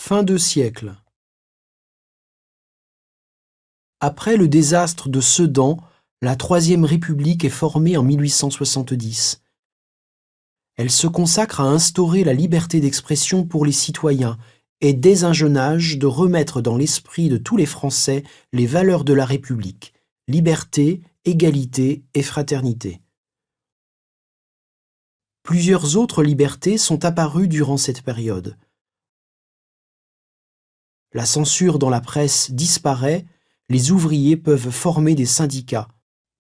Fin de siècle. Après le désastre de Sedan, la Troisième République est formée en 1870. Elle se consacre à instaurer la liberté d'expression pour les citoyens et dès un jeune âge de remettre dans l'esprit de tous les Français les valeurs de la République, liberté, égalité et fraternité. Plusieurs autres libertés sont apparues durant cette période. La censure dans la presse disparaît, les ouvriers peuvent former des syndicats.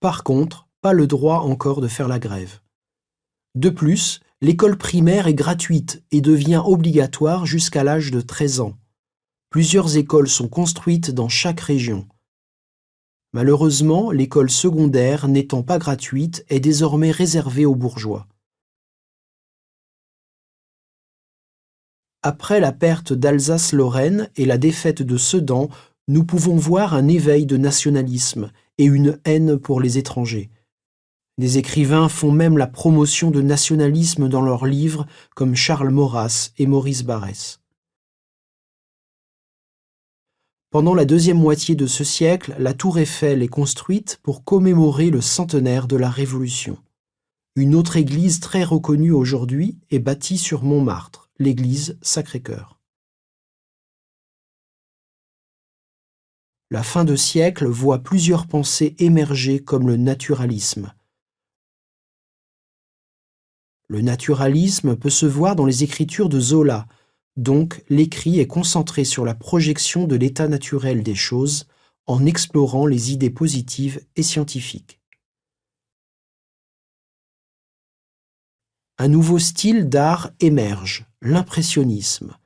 Par contre, pas le droit encore de faire la grève. De plus, l'école primaire est gratuite et devient obligatoire jusqu'à l'âge de 13 ans. Plusieurs écoles sont construites dans chaque région. Malheureusement, l'école secondaire, n'étant pas gratuite, est désormais réservée aux bourgeois. Après la perte d'Alsace-Lorraine et la défaite de Sedan, nous pouvons voir un éveil de nationalisme et une haine pour les étrangers. Des écrivains font même la promotion de nationalisme dans leurs livres, comme Charles Maurras et Maurice Barrès. Pendant la deuxième moitié de ce siècle, la Tour Eiffel est construite pour commémorer le centenaire de la Révolution. Une autre église très reconnue aujourd'hui est bâtie sur Montmartre, l'église Sacré-Cœur. La fin de siècle voit plusieurs pensées émerger comme le naturalisme. Le naturalisme peut se voir dans les écritures de Zola, donc l'écrit est concentré sur la projection de l'état naturel des choses en explorant les idées positives et scientifiques. Un nouveau style d'art émerge, l'impressionnisme.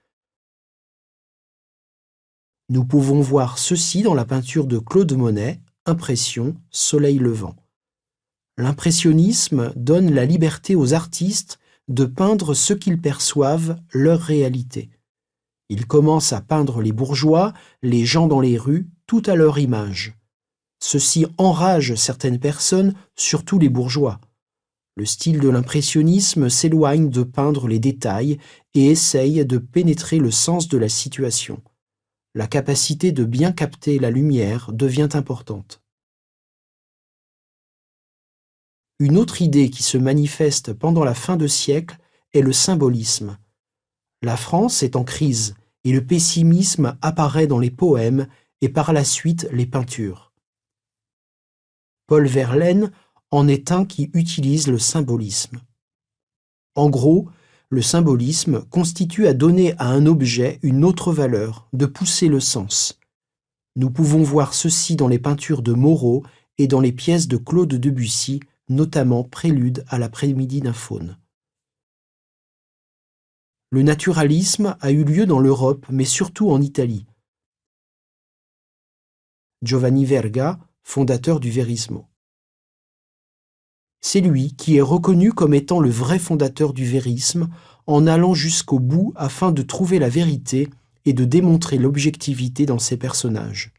Nous pouvons voir ceci dans la peinture de Claude Monet, Impression, Soleil levant. L'impressionnisme donne la liberté aux artistes de peindre ce qu'ils perçoivent, leur réalité. Ils commencent à peindre les bourgeois, les gens dans les rues, tout à leur image. Ceci enrage certaines personnes, surtout les bourgeois. Le style de l'impressionnisme s'éloigne de peindre les détails et essaye de pénétrer le sens de la situation. La capacité de bien capter la lumière devient importante. Une autre idée qui se manifeste pendant la fin de siècle est le symbolisme. La France est en crise et le pessimisme apparaît dans les poèmes et par la suite les peintures. Paul Verlaine en est un qui utilise le symbolisme. En gros, le symbolisme constitue à donner à un objet une autre valeur, de pousser le sens. Nous pouvons voir ceci dans les peintures de Moreau et dans les pièces de Claude Debussy, notamment Prélude à l'après-midi d'un faune. Le naturalisme a eu lieu dans l'Europe, mais surtout en Italie. Giovanni Verga, fondateur du Verismo. C'est lui qui est reconnu comme étant le vrai fondateur du vérisme, en allant jusqu'au bout afin de trouver la vérité et de démontrer l'objectivité dans ses personnages.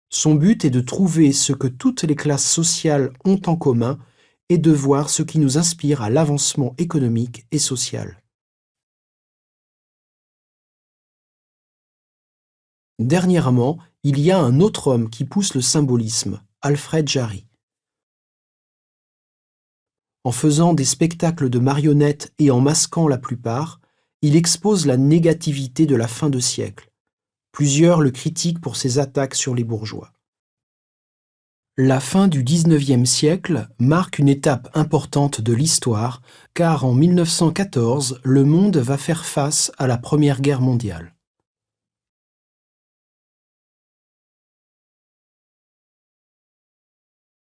Son but est de trouver ce que toutes les classes sociales ont en commun et de voir ce qui nous inspire à l'avancement économique et social. Dernièrement, il y a un autre homme qui pousse le symbolisme, Alfred Jarry. En faisant des spectacles de marionnettes et en masquant la plupart, il expose la négativité de la fin de siècle. Plusieurs le critiquent pour ses attaques sur les bourgeois. La fin du XIXe siècle marque une étape importante de l'histoire, car en 1914, le monde va faire face à la Première Guerre mondiale.